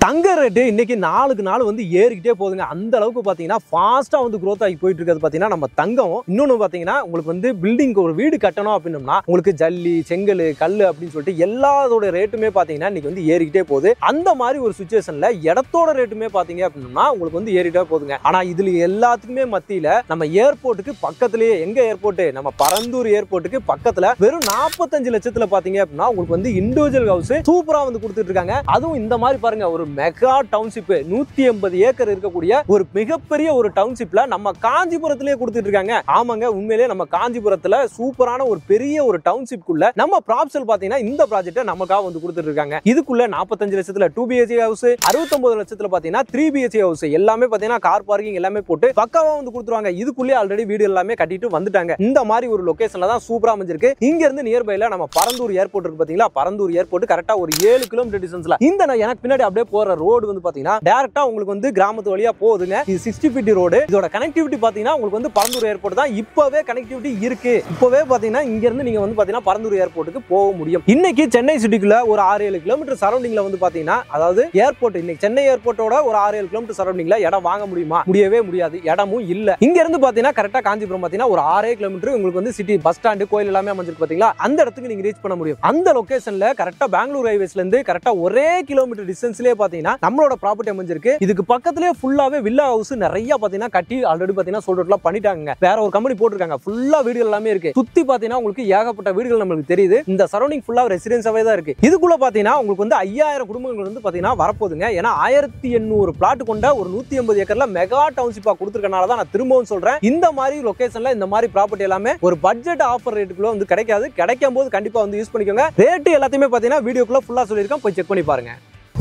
தங்க ரேட்டு இன்னைக்கு நாளுக்கு நாள் வந்து ஏறிக்கிட்டே போகுதுங்க. அந்த அளவுக்கு பாத்தீங்கன்னா ஃபாஸ்டா வந்து growth ஆகி போயிட்டு இருக்கிறது பாத்தீங்கன்னா நம்ம தங்கம். இன்னொன்னு பாத்தீங்கன்னா உங்களுக்கு வந்து பில்டிங் ஒரு வீடு கட்டணும் அப்படின்னா உங்களுக்கு ஜல்லி, செங்கல், கல் அப்படின்னு சொல்லிட்டு எல்லாத்தோட ரேட்டுமே பாத்தீங்கன்னா இன்னைக்கு வந்து ஏறிக்கிட்டே போகுது. அந்த மாதிரி ஒரு சிச்சுவேஷன்ல இடத்தோட ரேட்டுமே பாத்தீங்க அப்படின்னா உங்களுக்கு வந்து ஏறிட்டே போகுதுங்க. ஆனா இதுல எல்லாத்துக்குமே மத்தியில நம்ம ஏர்போர்ட்டுக்கு பக்கத்துலயே எங்க ஏர்போர்ட் நம்ம பரந்தூர் ஏர்போர்ட்டுக்கு பக்கத்துல வெறும் 45 லட்சத்துல பாத்தீங்க அப்படின்னா உங்களுக்கு வந்து இண்டிவிஜுவல் ஹவுஸ் சூப்பரா வந்து கொடுத்துட்டு இருக்காங்க. அதுவும் இந்த மாதிரி பாருங்க ஒரு மெகா டவுன்ஷிப் 180 ஏக்கர் இருக்கக்கூடிய ஒரு மிகப்பெரிய ஒரு டவுன்ஷிப்ல நம்ம காஞ்சிபுரத்திலேயே கொடுத்துட்டு இருக்காங்க. ஆமாங்க, உண்மையிலேயே நம்ம காஞ்சிபுரத்துல சூப்பரான ஒரு பெரிய ஒரு டவுன்ஷிப்குள்ள நம்ம ப்ராப்ஷல் பாத்தீங்கன்னா இந்த ப்ராஜெக்ட்டை நமக்காக வந்து கொடுத்துட்டு இருக்காங்க. இதுக்குள்ள 45 லட்சத்துல 2 BHK ஹவுஸ், 69 லட்சத்துல பாத்தீங்கன்னா 3 BHK ஹவுஸ் எல்லாமே பாத்தீங்கன்னா கார் பார்க்கிங் எல்லாமே போட்டு பக்காவா வந்து கொடுத்துருவாங்க. இதுக்குள்ளே ஆல்ரெடி வீடு எல்லாமே கட்டிட்டு வந்துட்டாங்க. இந்த மாதிரி ஒரு லொகேஷன்ல தான் சூப்பரா அமைஞ்சிருக்கு. இங்க இருந்து நியர்பைல நம்ம பரந்தூர் ஏர்போர்ட் இருக்கு பாத்தீங்களா, பரந்தூர் ஏர்போர்ட் கரெக்டா ஒரு 7 கிலோமீட்டர் டிஸ்டன்ஸ்ல இந்த எனக்கு பின்னாடி அப்படியே போற ரோடு வந்து பாத்தீங்கன்னா டைரக்டா உங்களுக்கு வந்து கிராமத்து வழியா போகுதுங்க. இது 60 ஃபீட் ரோடு. இதோட கனெக்டிவிட்டி பாத்தீங்கன்னா உங்களுக்கு வந்து பரந்தூர் ஏர்போர்ட் தான் இப்பவே கனெக்டிவிட்டி இருக்கு. இப்பவே பாத்தீங்கன்னா இங்க இருந்து நீங்க வந்து பாத்தீங்கன்னா பரந்தூர் ஏர்போர்ட்டுக்கு போக முடியும். இன்னைக்கு சென்னை சிட்டிக்குள்ள ஒரு 6-7 கிலோமீட்டர் சரௌண்டிங்ல வந்து பாத்தீங்கன்னா அதாவது ஏர்போர்ட் இன்னைக்கு சென்னை ஏர்போர்ட்டோட ஒரு 6-7 கிலோமீட்டர் சரௌண்டிங்ல இடம் வாங்க முடியுமா? முடியவே முடியாது. இடமும் இல்ல. இங்க இருந்து பாத்தீங்கன்னா கரெக்டா காஞ்சிபுரம் பாத்தீங்கன்னா ஒரு 6 கிலோமீட்டர் உங்களுக்கு வந்து சிட்டி பஸ் ஸ்டாண்ட் கோயில் எல்லாமே அமைஞ்சிருக்கு பாத்தீங்களா, அந்த இடத்துக்கு நீங்க ரீச் பண்ண முடியும். அந்த லொகேஷன்ல கரெக்டா பெங்களூர் ஹைவேஸ்ல இருந்து கரெக்டா ஒரே கிலோமீட்டர் டிஸ்டன்ஸ்லயே பாத்தீங்கன்னா நம்மளோட ப்ராப்பர்ட்டி அமைஞ்சிருக்கு. இதுக்கு பக்கத்துலயே ஃபுல்லாவே வில்லா ஹவுஸ் நிறைய பாத்தீங்கன்னா கட்டி ஆல்ரெடி பாத்தீங்கன்னா சொல்றதுல பண்ணிட்டாங்க. வேற ஒரு கம்பெனி போட்டுருக்காங்க. ஃபுல்லா வீடுகள் எல்லாமே இருக்கு. சுத்தி பாத்தீங்கன்னா உங்களுக்கு ஏகப்பட்ட வீடுகள் நமக்கு தெரியுது. இந்த சரௌண்டிங் ஃபுல்லா ரெசிடென்ஸாவே தான் இருக்கு. இதுக்குள்ள பாத்தீங்கன்னா உங்களுக்கு வந்து 5000 குடும்பங்கள் வந்து பாத்தீங்கன்னா வரப்போகுதுங்க. ஏன்னா 1800 பிளாட் கொண்ட ஒரு 180 ஏக்கர்ல மெகா டவுன்ஷிப்பா கொடுத்துருக்கனால தான் நான் திரும்பவும் சொல்றேன். இந்த மாதிரி லொகேஷன்ல இந்த மாதிரி ப்ராப்பர்ட்டி எல்லாமே ஒரு பட்ஜெட் ஆஃபர் ரேட்டுக்குள்ள வந்து கிடைக்காது. கிடைக்கும் போது கண்டிப்பா வந்து யூஸ் பண்ணிக்கோங்க. ரேட் எல்லாத்தையுமே பாத்தீங்கன்னா வீடியோக்குள்ள ஃபுல்லா சொல்லியிருக்கேன், போய் செக் பண்ணி பாருங்க.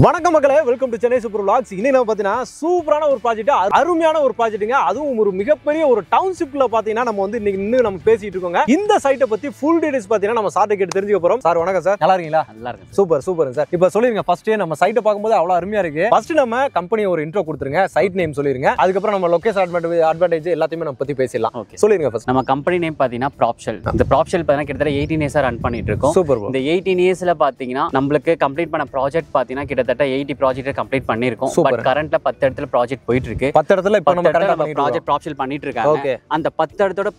வணக்கம் மக்களே, welcome to Chennai super vlogs. இன்னைக்கு நம்ம பாத்தீங்கன்னா சூப்பரான ஒரு ப்ராஜெக்ட், அருமையான ஒரு ப்ராஜெக்ட்டுங்க. அதுவும் ஒரு மிகப்பெரிய ஒரு டவுன்ஷிப்ல பாத்தீங்கன்னா நம்ம வந்து இன்னைக்கு இன்னும் நம்ம பேசிட்டு இருக்கோங்க. இந்த சைட்டை பத்தி ஃபுல் டீடைல்ஸ் பாத்தீங்கன்னா நம்ம சார்ட்ட கேட்டு தெரிஞ்சுக்க போறோம். சார் வணக்கம் சார், நல்லா இருக்கீங்களா? நல்லா இருக்கு. Super super sir. இப்போ சொல்லிருங்க, ஃபர்ஸ்ட் நம்ம சைட்டை பார்க்கும்போது அவ்வளவு அருமையா இருக்கு. ஃபர்ஸ்ட் நம்ம கம்பெனி ஒரு இன்ட்ரோ கொடுத்துருங்க, சைட் நேம் சொல்லிருங்க, அதுக்கப்புறம் நம்ம லொகேஷன் அட்வான்டேஜ் எல்லாத்தையுமே நம்ம பத்தி பேசலாம். சொல்லிருங்க ஃபர்ஸ்ட். நம்ம கம்பெனி நேம் பாத்தீங்கன்னா ப்ராப்ஷல். இந்த ப்ராப்ஷல் பாத்தீங்கன்னா கிட்டத்தட்ட 18 இயர்ஸா ரன் பண்ணிட்டு இருக்கோம். சூப்பர். இந்த 18 இயர்ஸ்ல பாத்தீங்கன்னா நம்மளுக்கு கம்ப்ளீட் பண்ண ப்ராஜெக்ட் பாத்தீங்கன்னா கிட்டத்தட்ட 80 ப்ராஜெக்ட் கம்ப்ளீட் பண்ணிருக்கோம். பட் கரண்ட்ல 10 இடத்துல ப்ராஜெக்ட் போயிட்டு இருக்கு. 10 இடத்துல இப்ப நம்ம கரெக்ட்டா ப்ராஜெக்ட் ப்ராப்ஷல் பண்ணிட்டு இருக்காங்க. அந்த 10 இடத்தோட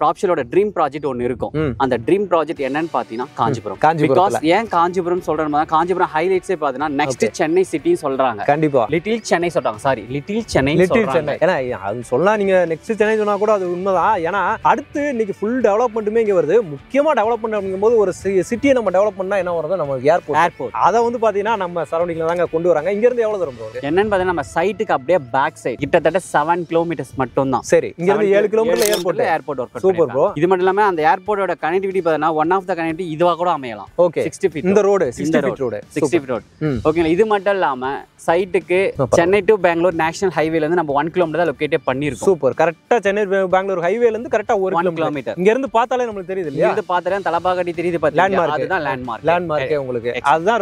ப்ராப்ஷலோட ட்ரீம் ப்ராஜெக்ட் ஒன்னு இருக்கும். அந்த ட்ரீம் ப்ராஜெக்ட் என்னன்னு பாத்தீங்கன்னா காஞ்சிபுரம். பிகாஸ் ஏன் காஞ்சிபுரம் சொல்றேன்னா காஞ்சிபுரம் ஹைலைட்ஸே பாத்தீங்கன்னா நெக்ஸ்ட் சென்னை சிட்டி சொல்றாங்க. கண்டிப்பா லிட்டில் சென்னை சொல்றாங்க. சாரி, லிட்டில் சென்னை சொல்றாங்க. ஏன்னா அது சொல்லலாம், நீங்க நெக்ஸ்ட் சென்னை சொன்னா கூட அது உண்மைதான். ஏன்னா அடுத்து இன்னைக்கு ஃபுல் டெவலப்மெண்ட்டுமே இங்க வருது. முக்கியமா டெவலப்மெண்ட் அப்படிங்கும்போது ஒரு சிட்டியை நம்ம டெவலப் பண்ணா என்ன வருது, நம்ம ஏர்போர்ட் அதை வந்து பாத்தீங்கன்னா நம்ம சரௌண்டிங்ல தாங்க கொண்டு வராங்க. இங்க இருந்து எவ்வளவு தூரம் போகுது என்னன்னு பாத்தீங்கன்னா நம்ம சைட்டுக்கு அப்படியே பேக் சைடு கிட்டத்தட்ட 7 கிலோமீட்டர்ஸ் மட்டும் தான். சரி, இங்க இருந்து 7 கிலோமீட்டர்ல ஏர்போர்ட் ஒர்க். Super bro. இது மட்டும் இல்லாம அந்த ஏர்போர்ட்டோட கனெக்டிவிட்டி பாத்தீங்கன்னா ஒன் ஆஃப் த கனெக்டிவிட்டி இதுவா கூட அமையலாம். ஓகே, 60 ஃபீட் இந்த road 60 feet road 60 feet road. ஓகேங்களா? இது மட்டும் இல்லாம சைட்டுக்கு சென்னை டு பெங்களூர் நேஷனல் ஹைவேல இருந்து நம்ம 1 கிலோமீட்டர் தான் லொகேட் பண்ணிருக்கோம். சூப்பர். கரெக்ட்டா சென்னை பெங்களூர் ஹைவேல இருந்து கரெக்ட்டா 1 கிலோமீட்டர். இங்க இருந்து பார்த்தாலே நமக்கு தெரியுது இல்லையா? இங்க பார்த்தாலே தலபாகடி தெரியுது பாத்தீங்களா, அதுதான் லேண்ட்மார்க் உங்களுக்கு. அதுதான்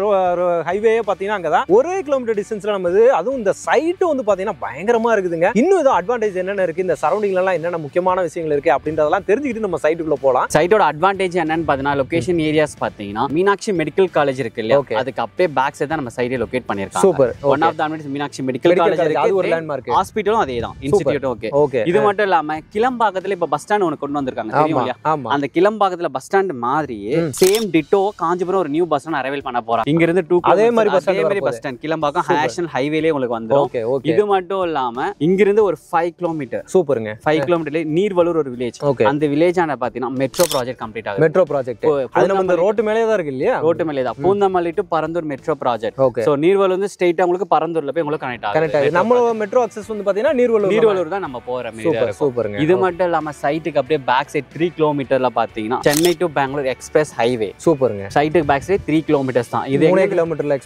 ஹைவேயே பாத்தீங்கன்னா அங்கதான் 1 கிலோமீட்டர் டிஸ்டன்ஸ்ல நம்ம. அதுவும் இந்த சைட் வந்து பாத்தீங்கன்னா பயங்கரமா இருக்குதுங்க. இன்னும் ஏதோ அட்வான்டேஜ் என்னென்ன இருக்கு, இந்த சரௌண்டிங்ல எல்லாம் என்னென்ன முக்கியமான விஷயங்கள் இருக்கு அப்படின்றதெல்லாம் தெரிஞ்சுக்கிட்டு நம்ம சைட்டுக்குள்ள போலாம். சைட்டோட அட்வான்டேஜ் என்னன்னு பாத்தீங்கன்னா லொகேஷன் ஏரியாஸ் பாத்தீங்கன்னா மீனாட்சி மெடிக்கல் காலேஜ் இருக்கு இல்லையா, அதுக்கு அப்படியே பேக் சைடு தான் நம்ம சைடே லொகேட் பண்ணிருக்காங்க. Super. One of the advantage Meenakshi medical college இருக்கு, அது ஒரு லேண்ட்மார்க். ஹாஸ்பிடலும் அதேதான், இன்ஸ்டிடியூட். ஓகே. இது மட்டும் இல்லாம கிளம்பாக்கத்துல இப்ப பஸ் ஸ்டாண்ட் ஒன்னு கொண்டு வந்திருக்காங்க தெரியும் இல்லையா? அந்த கிளம்பாக்கத்துல பஸ் ஸ்டாண்ட் மாதிரியே சேம் டிட்டோ காஞ்சிபுரம் ஒரு நியூ பஸ் ஸ்டாண்ட் அரைவல் பண்ண போறாங்க. இங்க இருந்து 2 அதே மாதிரி பஸ் ஸ்டாண்ட் கிளம்பாக்கம் நேஷனல் ஹைவேலயே உங்களுக்கு வந்துரும். இது மட்டும் இல்லாம இங்க இருந்து ஒரு 5 கிலோமீட்டர். சூப்பருங்க. 5 கிலோமீட்டர்ல நீர்வலூர் ஒரு வில்லேஜ். அந்த வில்லேஜ் ஆன பாத்தீங்கன்னா மெட்ரோ ப்ராஜெக்ட் கம்ப்ளீட் ஆகுது. மெட்ரோ ப்ராஜெக்ட் அது நம்ம இந்த ரோட் மேலே தான் இருக்கு இல்லையா? ரோட் மேலே தான். Poonamallee to Parandur metro project. So Neervalur வந்து ஸ்ட்ரைட்டா உங்களுக்கு பரந்தூர்ல போய் உங்களுக்கு கனெக்ட் ஆகுது. நம்ம மெட்ரோ அக்சஸ் வந்து பாத்தீங்கன்னா நீர்வலூர் தான் நம்ம போற மாதிரி. சூப்பருங்க. இது மட்டும் இல்லாம சைட்டுக்கு அப்படியே பேக் சைடு 3 கிலோமீட்டர்ல பாத்தீங்கன்னா Chennai to Bangalore express highway. சூப்பருங்க. சைட்டுக்கு பேக் சைடு 3 கிலோமீட்டர்ஸ் தான். இது 3 கிலோமீட்டர்ல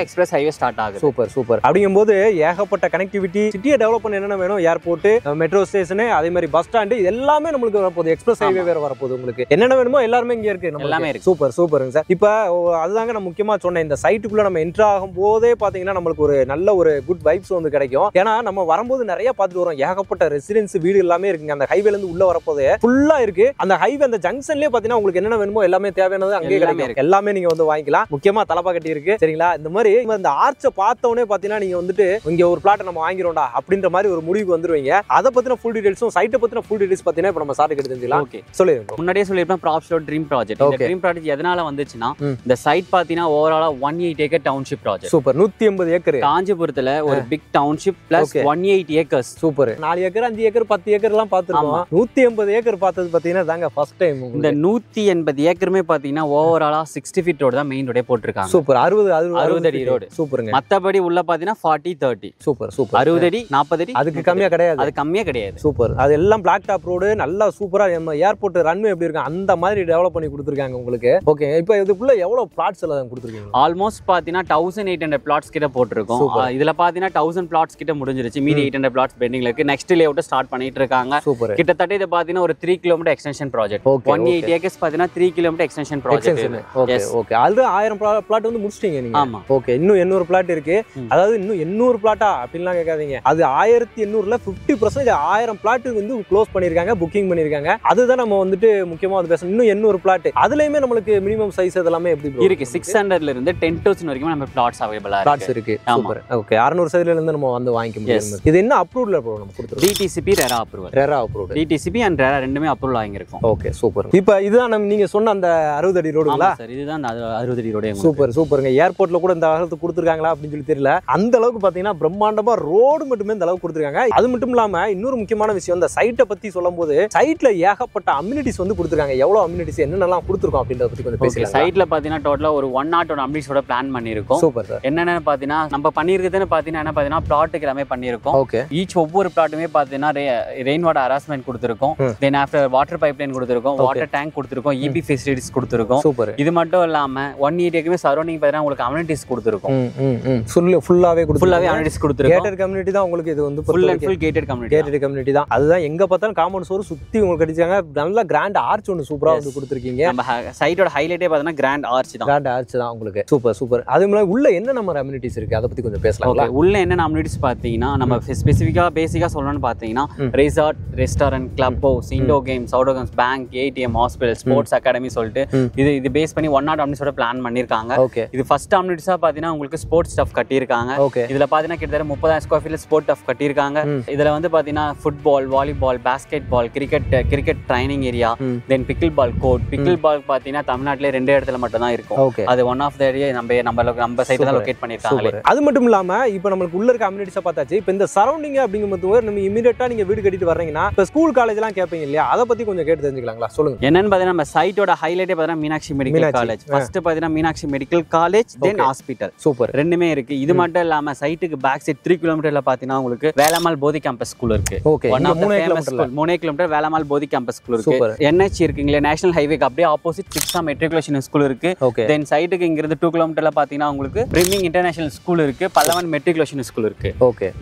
எக்ஸ்பிரஸ் ஹைவே ஸ்டார்ட் ஆகுது. சூப்பர். அப்படிங்கும்போது ஏகப்பட்ட கனெக்டிவிட்டி, சிட்டியை டெவலப் பண்ண என்னென்ன வேணும், ஏர்போர்ட், மெட்ரோ ஸ்டேஷன், அதே மாதிரி பஸ் ஸ்டாண்ட், இது எல்லாமே நமக்கு வரப்போகுது. எக்ஸ்பிரஸ் ஹைவே வேற வரப்போகுது. உங்களுக்கு என்னென்ன வேணுமோ எல்லாமே இங்க இருக்கு. எல்லாமே இருக்கு. சூப்பருங்க சார். இப்போ அதுதாங்க நான் முக்கியமா சொன்னேன், இந்த சைட்டுக்குள்ள நம்ம என்ட்ரு ஆகும் போதே பாத்தீங்கன்னா நம்மளுக்கு உங்களுக்கு ஒரு நல்ல ஒரு குட் வைப்ஸ் வந்து கிடைக்கும். ஏன்னா நம்ம வரும்போது நிறைய பார்த்துட்டு வரோம், ஏகப்பட்ட ரெசிடென்ஸ் வீடு எல்லாமே இருக்குங்க. அந்த ஹைவேல இருந்து உள்ள வரப்போதே ஃபுல்லா இருக்கு. அந்த ஹைவே அந்த ஜங்ஷன்லயே பாத்தீங்கன்னா உங்களுக்கு என்னென்ன வேணுமோ எல்லாமே தேவையானது அங்கே கிடைக்கும். எல்லாமே நீங்க வந்து வாங்கிக்கலாம். முக்கியமா தலப்பாக்கட்டி இருக்கு சரிங்களா. இந்த மாதிரி இந்த ஆர்ச்சை பார்த்தவொடனே பாத்தீங்கன்னா நீங்க வந்துட்டு இங்க ஒரு பிளாட் நம்ம வாங்கிரோம்டா அப்படின்ற மாதிரி ஒரு முடிவுக்கு வந்துருவீங்க. அதை பத்தின ஃபுல் டீடைல்ஸும் சைட்டை பத்தின ஃபுல் டீடைல்ஸ் பாத்தீங்கன்னா இப்ப நம்ம சார்ட் எடுத்து தெரிஞ்சுக்கலாம். ஓகே சொல்லிருங்க. முன்னாடியே சொல்லிருப்பேன் ப்ராப்ஸ்லோ ட்ரீம் ப்ராஜெக்ட். இந்த ட்ரீம் ப்ராஜெக்ட் எதனால வந்துச்சுன்னா இந்த சைட் பாத்தீங்கன்னா ஓவராலா 180 acre township project. Super. 180 acre காஞ்சிபுரத்துல ஒரு big township plus 180 acres. Super. 4 acre 5 acre 10 acre எல்லாம் பாத்துருக்கோம். 180 ஏக்கர் பார்த்தது பாத்தீங்கன்னா தாங்க ஃபர்ஸ்ட் டைம். இந்த 180 ஏக்கருமே பாத்தீங்கன்னா ஓவராலா 60 ஃபீட் ரோடு தான் மெயின் ரோடே போட்டுருக்காங்க. சூப்பர். 60 அடி ரோடு. சூப்பருங்க. மத்தபடி உள்ள பாத்தீங்கன்னா 40-30. Super super. 60 அடி 40 அடி அதுக்கு கம்மியா கிடையாது. அது கம்மியா கிடையாது. சூப்பர். அது எல்லாம் பிளாக் டாப் ரோடு நல்லா சூப்பரா நம்ம ஏர்போர்ட் ரன்வே எப்படி இருக்கு அந்த மாதிரி டெவலப் பண்ணி கொடுத்துருக்காங்க உங்களுக்கு. ஓகே இப்போ இதுக்குள்ள எவ்வளவு பிளாட்ஸ் எல்லாம் கொடுத்துருக்கீங்க? ஆல்மோஸ்ட் பாத்தீங்கன்னா 1800 பிளாட்ஸ் கிட்ட போட்டுருக்கோம். இதுல பாத்தீங்கன்னா 1000 பிளாட்ஸ் கிட்ட முடிஞ்சிருச்சு. மீதி 800 பிளாட்ஸ் பெண்டிங்ல இருக்கு. நெக்ஸ்ட் லேஅவுட் ஸ்டார்ட் பண்ணிட்டு இருக்காங்க. சூப்பர். கிட்டத்தட்ட இது பாத்தீங்கன்னா ஒரு 3 கிலோமீட்டர் எக்ஸ்டென்ஷன் ப்ராஜெக்ட். 180 ஏக்கர்ஸ் பாத்தீங்கன்னா 3 kilometre extension project. Okay okay. அது 1000 பிளாட் வந்து முடிச்சிட்டீங்க நீங்க. ஆமா. ஓகே. இன்னும் 800 பிளாட் இருக்கு. அதாவது இன்னும் 800 பிளாட்டா அப்படின்லாம் கேட்காதீங்க. அது 1800ல 50% 1000 பிளாட் வந்து க்ளோஸ் பண்ணிருக்காங்க, புக்கிங் பண்ணிருக்காங்க. அதுதான் நம்ம வந்துட்டு முக்கியமா வந்து பேசணும். இன்னும் 800 பிளாட். அதுலயுமே நம்மளுக்கு மினிமம் சைஸ் அதெல்லாம் எப்படி இருக்கு? 600ல இருந்து 10,000 வரைக்கும் நம்ம பிளாட்ஸ் அவைலபிளா இருக்கு. பிளாட்ஸ் இருக்கு. சூப்பர். ஓகே. 600 சைடுல இருந்து நம்ம வந்து வாங்கிக்க முடியும். இது என்ன அப்ரூவல்ல ப்ரோ நம்ம கொடுத்துறோம்? DTCP RERA approval. RERA approval. DTCP and RERA ரெண்டுமே அப்ரூவல் வாங்கியிருக்கோம். Okay super. இப்போ இதுதான் நம்ம நீங்க சொன்ன அந்த 60 அடி ரோடுங்களா? சார் இதுதான் அந்த 60 அடி ரோடு. சூப்பர் சூப்பருங்க. ஏர்போர்ட்ல கூட இந்த அளவுக்கு கொடுத்துருக்காங்களா அப்படின்னு சொல்லி தெரியல. அந்த அளவுக்கு பாத்தீங்கன்னா பிரம்மாண்டமா ரோடு மட்டுமே இந்த அளவுக்கு கொடுத்துருக்காங்க. அது மட்டும் இல்லாம இன்னொரு முக்கியமான விஷயம், இந்த சைட்டை பத்தி சொல்லும் போது சைட்ல ஏகப்பட்ட அம்யூனிட்டிஸ் வந்து கொடுத்துருக்காங்க. எவ்வளவு அம்யூனிட்டிஸ் என்னென்னலாம் கொடுத்துருக்கோம் அப்படின்றத பத்தி கொஞ்சம் பேசலாம். சைட்ல பாத்தீங்கன்னா டோட்டலா ஒரு 101 அம்யூனிட்டிஸோட பிளான் பண்ணிருக்கோம். Super sir. என்னென்ன பாத்தீங்கன்னா நம்ம பண்ணிருக்கிறதுன்னு பாத்தீங்கன்னா என்ன பாத்தீங்கன்னா பிளாட்டுக்கு எல்லாமே பண்ணிருக்கோம். ஓகே. ஈச் ஒவ்வொரு பிளாட்டுமே பாத்தீங்கன்னா ரெயின் வாட்டர் ஹராஸ்மெண்ட் கொடுத்துருக்கோம். தென் ஆஃப்டர் வாட்டர் பைப்லைன் கொடுத்துருக்கோம், வாட்டர் டேங்க் கொடுத்துருக்கோம், EB ஃபெசிலிட்டிஸ் கொடுத்துருக்கோம். சூப்பர். இது மட்டும் இல்லாம 180 ஏக்கருமே சரௌண்டிங் பாத்தீங்கன்னா உங்களுக்கு அம்யூனிட்டிஸ் கொடுத்துருக்கோம். ஃபுல்லாவே அம்யூனிட்டிஸ் கொடுத்துருக்கோம். கேட்டட் கம்யூனிட்டி தான் உங்களுக்கு இது வந்து full and full gated community தான். அதுதான் எங்க பார்த்தாலும் காம்பவுண்ட் சோறு சுத்தி உங்களுக்கு அடிச்சாங்க. நல்ல கிராண்ட் ஆர்ச் ஒன்னு சூப்பரா வந்து கொடுத்துருக்கீங்க. நம்ம சைட்டோட ஹைலைட்டே பாத்தீங்கன்னா கிராண்ட் ஆர்ச் தான். கிராண்ட் ஆர்ச் தான் உங்களுக்கு. Super super. அது மாதிரி உள்ள என்ன நம்ம அம்யூனிட்டிஸ் இருக்கு அதை பத்தி கொஞ்சம் பேசலாம். உள்ள என்ன அம்யூனிட்டிஸ் பாத்தீங்கன்னா நம்ம ஸ்பெசிஃபிக்கா பேசிக்கா சொல்லணும்னு பாத்தீங்கன்னா resort, restaurant, club house, indoor games, outdoor games, bank, ATM, hospital, sports academy சொல்லிட்டு இது பேஸ் பண்ணி 100 அம்யூனிட்டிஸோட பிளான் பண்ணிருக்காங்க. இது ஃபர்ஸ்ட் அம்யூனிட்டிஸா பாத்தீங்கன்னா உங்களுக்கு ஸ்போர்ட்ஸ் ஸ்டஃப் கட்டியிருக்காங்க. இதுல பாத்தீங்கன்னா கிட்டத்தட்ட 30,000 ஸ்கொயர் ஃபீட்ல ஸ்போர்ட் டஃப் கட்டியிருக்காங்க. இதுல வந்து பாத்தீங்கன்னா football, volleyball, basketball, cricket training area, then pickleball court. Pickleball பாத்தீங்கன்னா தமிழ்நாட்டிலே 2 இடத்துல மட்டும் தான் இருக்கும். அது ஒன் ஆஃப் த ஏரியா நம்ம சைட்ல தான் லொகேட் பண்ணிருக்காங்க. அது மட்டும் இல்லாம இப்போ நம்மளுக்கு உள்ள இருக்க அம்யூனிட்டிஸை பார்த்தாச்சு. இப்போ இந்த சரௌண்டிங் அப்படிங்கும்போது நம்ம இமிடியேட்டா நீங்க வீடு கட்டிட்டு வர்றீங்கன்னா இப்போ ஸ்கூல் காலேஜ் எல்லாம் கேட்பீங்க இல்லையா, அதை பத்தி கொஞ்சம் கேட்டு தெரிஞ்சுக்கலாங்களா? சொல்லுங்க. என்னன்னு பாத்தீங்கன்னா நம்ம சைட்டோட ஹைலைட்டே பாத்தீங்கன்னா மீனாட்சி மெடிக்கல் காலேஜ். ஃபர்ஸ்ட் பாத்தீங்கன்னா மீனாட்சி மெடிக்கல் காலேஜ், தென் ஹாஸ்பிட்டல். சூப்பர். ரெண்டுமே இருக்கு. இது மட்டும் இல்லாம சைட்டுக்கு பேக் சைட் 3 கிலோமீட்டர்ல பாத்தீங்கன்னா உங்களுக்கு வேலம்மாள் போதி கேம்பஸ் ஸ்கூல் இருக்கு. 3 கிலோமீட்டர் வேலம்மாள் போதி கேம்பஸ் ஸ்கூல் இருக்கு. NH இருக்குங்களே நேஷனல் ஹைவேக்கு அப்படியே ஆப்போசிட் சிக்ஸா மெட்ரிகுலேஷன் ஸ்கூல் இருக்கு. தென் சைட்டுக்கு இங்க இருந்து 2 கிலோமீட்டர்ல பாத்தீங்கன்னா உங்களுக்கு பிரிமிங் இன்டர்நேஷனல் ஸ்கூல் இருக்கு, பல்லவன் மெட்ரிகுலேஷன் ஸ்கூல் இருக்கு.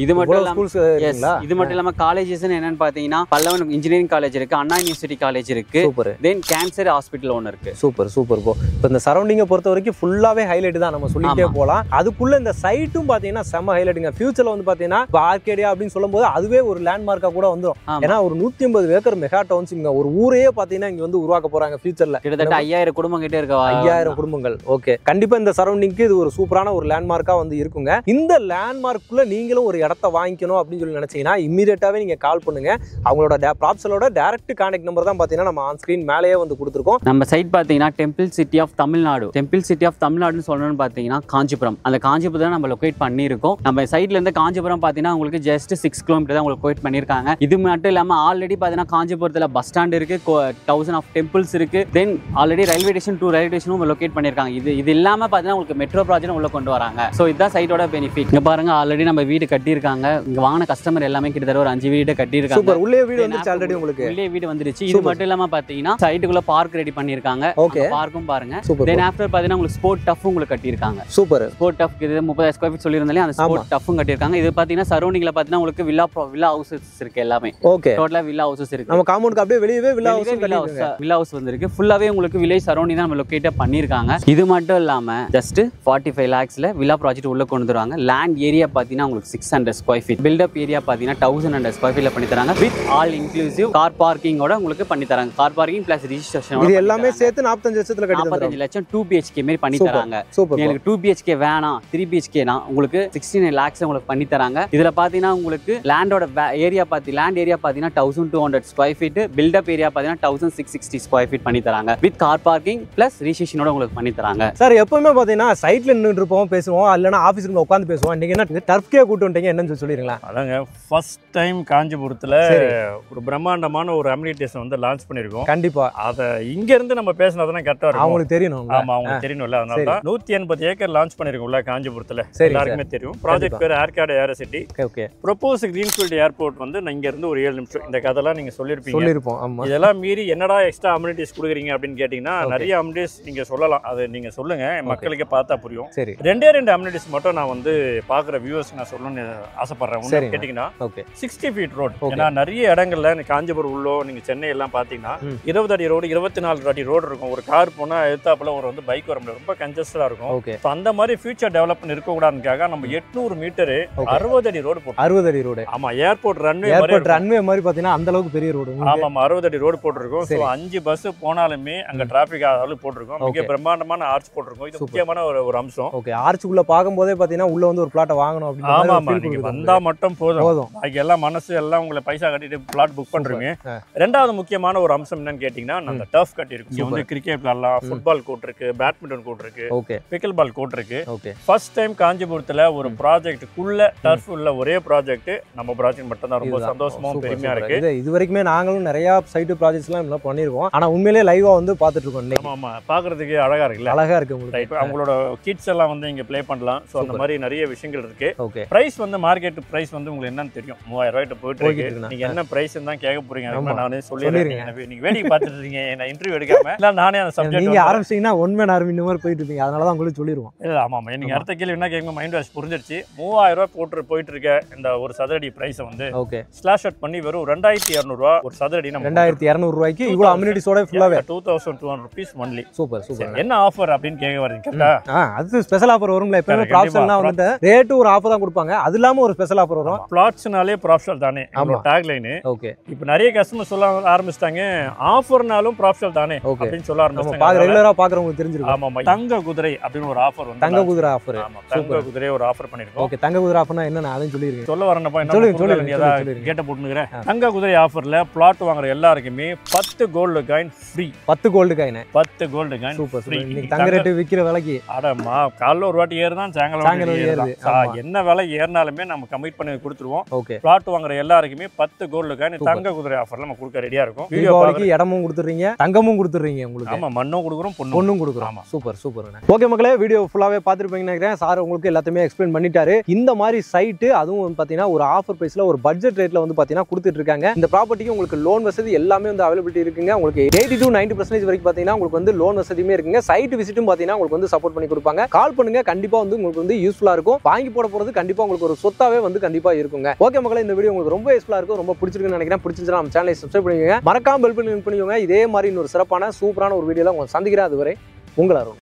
இது மட்டும் இல்லாம காலேஜஸ் என்னன்னு பாத்தீங்கன்னா பல்லவன் இன்ஜினியரிங் காலேஜ் இருக்கு, அண்ணா யூனிவர்சிட்டி காலேஜ் இருக்கு, தென் கேன்சர் ஹாஸ்பிட்டல் ஒன்னு இருக்கு. Super super. இப்போ இந்த சரௌண்டிங்கை பொறுத்த வரைக்கும் ஃபுல்லாவே ஹைலைட் தான் நம்ம சொல்லிட்டே போலாம். அதுக்குள்ள இந்த சைட்டும் பாத்தீங்கன்னா செம ஹைலைட்டுங்க. ஃபியூச்சர்ல வந்து பாத்தீங்கன்னா ஆர்கேடியா அப்படின்னு சொல்லும்போது அதுவே ஒரு லேண்ட்மார்க்கா கூட வந்துடும். ஏன்னா ஒரு 150 ஏக்கர் மெகா டவுன்ஷிப் ஒரு ஊரையே பாத்தீங்கன்னா இங்க வந்து உருவாக்க போறாங்க ஃபியூச்சர்ல. கிட்டத்தட்ட 5000 குடும்பம் கிட்ட இருக்கு. 5000 குடும்பங்கள். ஓகே. கண்டிப்பா இந்த சரௌண்டிங்க்கு இது ஒரு சூப்பரான ஒரு லேண்ட்மார்க்கா வந்து இருக்குங்க. இந்த லேண்ட்மார்க்குள்ள நீங்களும் ஒரு இடத்த வாங்கிக்கணும் அப்படின்னு சொல்லி நினைச்சீங்கன்னா இமீடியட்டாவே நீங்க கால் பண்ணுங்க. அவங்களோட ப்ராப்ஸலோட டைரக்ட் கான்டாக்ட் நம்பர் தான் பாத்தீங்கன்னா நம்ம ஆன் ஸ்கிரீன் மேலேயே வந்து கொடுத்துருக்கோம். நம்ம சைட் பாத்தீங்கன்னா temple city of Tamil Nadu. Temple city of தமிழ்நாடுன்னு சொல்லணும்னு பாத்தீங்கன்னா காஞ்சிபுரம். அந்த காஞ்சிபுரம் நம்ம லொகேட் பண்ணியிருக்கோம். நம்ம சைட்ல இருந்து காஞ்சிபுரம் பாத்தீங்கன்னா உங்களுக்கு ஜஸ்ட் 6 கிலோமீட்டர் தான் உங்களுக்கு லொகேட் பண்ணிருக்காங்க. இது மட்டும் இல்லாம ஆல்ரெடி பாத்தீங்கன்னா காஞ்சிபுரத்துல பஸ் ஸ்டாண்ட் இருக்கு, 1000 ஆஃப் டெம்பிள்ஸ் இருக்கு, then already railway station 2 railway ஸ்டேஷனும் லொகேட் பண்ணிருக்காங்க. இது இல்லாம பாத்தீங்கன்னா உங்களுக்கு மெட்ரோ ப்ராஜெக்ட் உள்ள கொண்டு வராங்க. சோ இதுதான் சைட்டோட பெனிஃபிட். இங்க பாருங்க ஆல்ரெடி நம்ம வீடு கட்டியிருக்காங்க. இங்க வாங்கின கஸ்டமர் எல்லாமே கிட்டத்தட்ட ஒரு 5 வீடு கட்டியிருக்காங்க. சூப்பர். உள்ளே வீடு வந்துருச்சு ஆல்ரெடி உங்களுக்கு. உள்ளே வீடு வந்துருச்சு. இது மட்டும் இல்லாம பாத்தீங்கன்னா சைட்டுக்குள்ள பார்க் ரெடி பண்ணிருக்காங்க. பார்க்கும் பாருங்க. தென் ஆஃப்டர் பாத்தீங்கன்னா உங்களுக்கு ஸ்போர்ட் டஃப் உங்களுக்கு கட்டியிருக்காங்க. சூப்பர். ஸ்போர்ட் டஃப் இது 30,000 ஸ்கொயர் ஃபீட் சொல்லியிருந்தாலே அந்த ஸ்போர்ட் டஃப்பும் கட்டியிருக்காங்க. இது பாத்தீங்கன்னா சரௌண்டிங்ல பாத்தீங்கன்னா உங்களுக்கு வில்லா ஹவுசஸ் இருக்கு எல்லாமே. ஓகே. டோட்டலா வில்லா ஹவுசஸ் இருக்கு. நம்ம காம்பவுண்டுக்கு அப்படியே வெளியவே வில்லா ஹவுஸ் வந்திருக்கு. ஃபுல்லாவே உங்களுக்கு வில்லேஜ் சரௌண்டிங் தான் நம்ம லொகேட் பண்ணிருக்காங்க. இது மட்டும் இல்லாம ஜஸ்ட் 45 lakhsல வில்லா ப்ராஜெக்ட் உள்ள உள்ள கொண்டு வருவாங்க. லேண்ட் ஏரியா பார்த்தீங்கன்னா உங்களுக்கு 600 ஸ்கொயர் ஃபீட், பில்டப் ஏரியா பார்த்தீங்கன்னா 1100 ஸ்கொயர் ஃபீட்ல பண்ணி தராங்க. வித் ஆல் இன்க்ளூசிவ் கார் பார்க்கிங்கோட உங்களுக்கு பண்ணி தராங்க. கார் பார்க்கிங் பிளஸ் ரிஜிஸ்ட்ரேஷன் இது எல்லாமே சேர்த்து 45 லட்சத்துல கட்டி தராங்க. 45 லட்சம் 2 BHK மாதிரி பண்ணி தராங்க. எனக்கு 2 BHK வேணாம் 3 BHK உங்களுக்கு 69 lakhs உங்களுக்கு பண்ணி தராங்க. இதுல பாத்தீங்கன்னா உங்களுக்கு லேண்டோட ஏரியா லேண்ட் ஏரியா பாத்தீங்கன்னா 1200 ஸ்கொயர் ஃபீட், பில்டப் ஏரியா பாத்தீங்கன்னா 1660 ஸ்கொயர் ஃபீட் பண்ணி தராங்க. வித் கார் பார்க்கிங் பிளஸ் ரிஜிஸ்ட்ரேஷனோட உங்களுக்கு பண்ணி தராங்க. சார் எப்பவுமே பாத்தீங்கன்னா சைட்ல நின்னுட்டு இருப்போம் பேசுவோம், இல்லனா ஆபீஸ் ரூம்ல உட்கார்ந்து பேசுவோம். நீங்க என்ன டர்ஃப்கே கூட்டி வந்தீங்க என்னன்னு சொல்லிருங்களா? அதாங்க ஃபர்ஸ்ட் டைம் காஞ்சிபுரத்துல ஒரு பிரம்மாண்டமான ஒரு அம்யூனிட்டிஸ் வந்து லான்ச் பண்ணிருக்கோம். கண்டிப்பா அத இங்க இருந்து நம்ம பேசினதுனா கரெக்டா இருக்கும். அவங்களுக்கு தெரியணும். ஆமா அவங்களுக்கு தெரியணும்ல. அதனால தான் 180 ஏக்கர் லான்ச் பண்ணிருக்கோம்ல காஞ்சிபுரத்துல. எல்லாருக்குமே தெரியும். ப்ராஜெக்ட் பேர் ஏர்கார்ட் Aerocity. Okay. Propose greenfield airport வந்து இங்க இருந்து ஒரு 7 நிமிஷம். இந்த கதெல்லாம் நீங்க சொல்லிருப்போம். ஆமா. இதெல்லாம் மீறி என்னடா எக்ஸ்ட்ரா அம்யூனிட்டிஸ் கொடுக்குறீங்க அப்படின்னு கேட்டீங்கன்னா நிறைய அம்யூனிட்டிஸ் நீங்க சொல்லலாம். அது நீங்க சொல்லுங்க, மக்களுக்கு பார்த்தா புரியும். சரி. 2 அம்யூனிட்டிஸ் மட்டும் நான் வந்து பாக்குற வியூவர்ஸ் நான் சொல்லணும்னு ஆசைப்படுறேன். ஒன்னு கேட்டீங்கன்னா 60 ஃபீட் ரோட். ஏன்னா நிறைய இடங்கள்ல காஞ்சிபுரம் உள்ளோ நீங்க சென்னை எல்லாம் பாத்தீங்கன்னா 20 அடி ரோடு 24 அடி ரோடு இருக்கும். ஒரு கார் போனா எதிர்த்தாப்புல ஒரு வந்து பைக் வர முடியாது, ரொம்ப கன்ஜஸ்டடா இருக்கும். அந்த மாதிரி ஃபியூச்சர் டெவலப்மெண்ட் இருக்க கூடாதுக்காக நம்ம 800 மீட்டர் 60 அடி ரோடு போட்டோம். 60 அடி ரோடு. ஆமா, ஏர்போர்ட் ரன்வே மாதிரி பாத்தீங்கன்னா அந்த அளவுக்கு பெரிய ரோடு. ஆமா 60 அடி ரோடு போட்டிருக்கோம். சோ 5 பஸ் போனாலுமே அங்க டிராபிக் ஆகாத போட்டிருக்கோம். மிக பிரம்மாண்டமான ஆர்ச் போட்டிருக்கோம். இது முக்கியமான ஒரு அம்சம். ஓகே. ஆர்ச்சுக்குள்ள பாக்கும்போதே பாத்தீங்கன்னா உள்ள வந்து ஒரு பிளாட் வாங்கணும் அப்படின்னு. ஆமா, நீங்க வந்தா மட்டும் போதும். அதுக்கு எல்லாம் மனசு எல்லாம் உங்களை பைசா கட்டிட்டு பிளாட் புக் பண்றீங்க. ரெண்டாவது முக்கியமான ஒரு அம்சம் என்னன்னு கேட்டீங்கன்னா அந்த டர்ஃப் கட்டி இருக்கு. இங்க வந்து கிரிக்கெட் விளையாடலாம், ஃபுட்பால் கோர்ட் இருக்கு, பேட்மிண்டன் கோர்ட் இருக்கு, பிக்கல் பால் கோர்ட் இருக்கு. ஃபர்ஸ்ட் டைம் காஞ்சிபுரத்துல ஒரு ப்ராஜெக்ட்டுக்குள்ள டர்ஃப் உள்ள ஒரே ப்ராஜெக்ட் நம்ம ப்ராஜெக்ட் மட்டும் தான். ரொம்ப சந்தோஷமாவும் பெருமையா இருக்கு. இது வரைக்குமே நாங்களும் நிறைய சைட் ப்ராஜெக்ட்ஸ் எல்லாம் பண்ணிருக்கோம். ஆனா உண்மையிலேயே லைவா வந்து பாத்துட்டு இருக்கோம். ஆமா, பாக்குறதுக்கு அழகா இருக்குல்ல? அழகா இருக்கு. உங்களுக்கு அவங்களோட கிட்ஸ் எல்லாம் வந்து இங்க ப்ளே பண்ணலாம். சோ அந்த மாதிரி நிறைய விஷயங்கள் இருக்கு. பிரைஸ் வந்து மார்க்கெட் பிரைஸ் வந்து உங்களுக்கு என்னன்னு தெரியும். 3000 ரூபாய்க்கு போயிட்டு இருக்கு. நீங்க என்ன பிரைஸ் தான் கேட்க போறீங்க நானே சொல்லிடுறேன். நீங்க வேடிக்கை பார்த்துட்டு இருக்கீங்க, என்ன இன்டர்வியூ எடுக்காம. இல்ல நானே அந்த சப்ஜெக்ட் நீங்க ஆரம்பிச்சீங்கன்னா ஒன் மேன் ஆர்மி இந்த மாதிரி போயிட்டு இருக்கீங்க. அதனால தான் உங்களுக்கு சொல்லிடுவோம். இல்ல ஆமா, நீங்க அடுத்த கேள்வி என்ன கேட்க மைண்ட் வாஷ் புரிஞ்சிருச்சு. 3000 ரூபாய் போயிட்டு இருக்க இந்த ஒரு சதுரடி பிரைஸ் வந்து ஸ்லாஷ் அவுட் பண்ணி வெறும் 2200 ரூபாய் ஒரு சதுரடி. நம்ம 2200 ரூபாய்க்கு இவ்வளவு அம்யூனிட்டிஸோட ஃபுல்லாவே 2200 rupees ஒன்லி. Super super. என்ன ஆஃபர் அப்படின்னு கேட்க வரீங்க கரெக்ட்டா? அது ஸ்பெஷல் ஆஃபர் வரும்ல. எப்பவுமே ப்ராப்ஷல்னா வந்து ரேட் ஒரு ஆஃபர் தான் கொடுப்பாங்க. அது இல்லாம ஒரு ஸ்பெஷல் ஆஃபர் வரும். பிளாட்ஸ்னாலே ப்ராப்ஷல் தானே நம்ம டாக் லைன். ஓகே. இப்போ நிறைய கஸ்டமர் சொல்ல ஆரம்பிச்சிட்டாங்க ஆஃபர்னாலும் ப்ராப்ஷல் தானே அப்படின்னு சொல்ல ஆரம்பிச்சாங்க. ரெகுலரா பாக்குறவங்களுக்கு தெரிஞ்சிருக்கும். ஆமா, தங்க குதிரை அப்படின்னு ஒரு ஆஃபர் வந்து. தங்க குதிரை ஆஃபர். ஆமா, தங்க குதிரை ஒரு ஆஃபர் பண்ணிருக்கோம். ஓகே. தங்க குதிரை ஆஃபர்னா என்னன்னு அதையும் சொல்லிருங்க. சொல்ல வரேன்ப்பா. என்ன கேட்ட போட்டுங்கறேன். தங்க குதிரை ஆஃபர்ல பிளாட் வாங்குற எல்லாருக்குமே 10 gold coin free. 10 gold coin. 10 gold coin super free. இன்னைக்கு தங்க ரேட் விக்கிற விலைக்கு அடமா கால்ல ஒரு வாட்டி ஏறுதான் சாயங்காலம் ஏறுது. என்ன விலை ஏறினாலுமே நம்ம கமிட் பண்ணி கொடுத்துருவோம். ஓகே. பிளாட் வாங்குற எல்லாருக்குமே 10 கோல்டு காயின் தங்க குதிரை ஆஃபர்ல நம்ம கொடுக்க ரெடியா இருக்கும். வீடியோ பாருங்க. இடமும் கொடுத்துறீங்க, தங்கமும் கொடுத்துறீங்க உங்களுக்கு. ஆமா, மண்ணும் கொடுக்குறோம், பொண்ணும் கொடுக்குறோம். Super super. ஓகே மக்களே, வீடியோ ஃபுல்லாவே பார்த்துருப்பீங்கன்னு நினைக்கிறேன். சார் உங்களுக்கு எல்லாத்தையுமே எக்ஸ்பிளைன் பண்ணிட்டாரு. இந்த மாதிரி சைட்டு அதுவும் வந்து பாத்தீங்கன்னா ஒரு ஆஃபர் பிரைஸ்ல ஒரு பட்ஜெட் ரேட்ல வந்து பாத்தீங்கன்னா கொடுத்துட்டு இருக்காங்க. இந்த ப்ராப்பர்ட்டிக்கு உங்களுக்கு லோன் வசதி எல்லாமே வந்து அவைலபிலிட்டி இருக்குங்க. உங்களுக்கு 80 to 90% வரைக்கும் பாத்தீங்கன்னா உங்களுக்கு வந்து லோன் வசதியுமே இருக்குங்க. சைட் விசிட்டும் பாத்தீங்கன்னா உங்களுக்கு வந்து சப்போர்ட் பண்ணி கொடுப்பாங்க. கால் பண்ணுங்க, கண்டிப்பா வந்து உங்களுக்கு வந்து யூஸ்ஃபுல்லா இருக்கும். வாங்கி போட போறது கண்டிப்பா உங்களுக்கு ஒரு சொத்தாவே வந்து கண்டிப்பா இருக்குங்க. ஓகே மக்களே, இந்த வீடியோ உங்களுக்கு ரொம்ப யூஸ்ஃபுல்லா இருக்கும், ரொம்ப பிடிச்சிருக்குன்னு நினைக்கிறேன். பிடிச்சிருந்தா நம்ம சேனலை சப்ஸ்கிரைப் பண்ணிக்கோங்க. மறக்காம பெல் பட்டன் கிளிக் பண்ணிக்கோங்க. இதே மாதிரி இன்னொரு சிறப்பான சூப்பரான ஒரு வீடியோல உங்களை சந்திக்கிறேன். அதுவரை உங்கள் அருண்.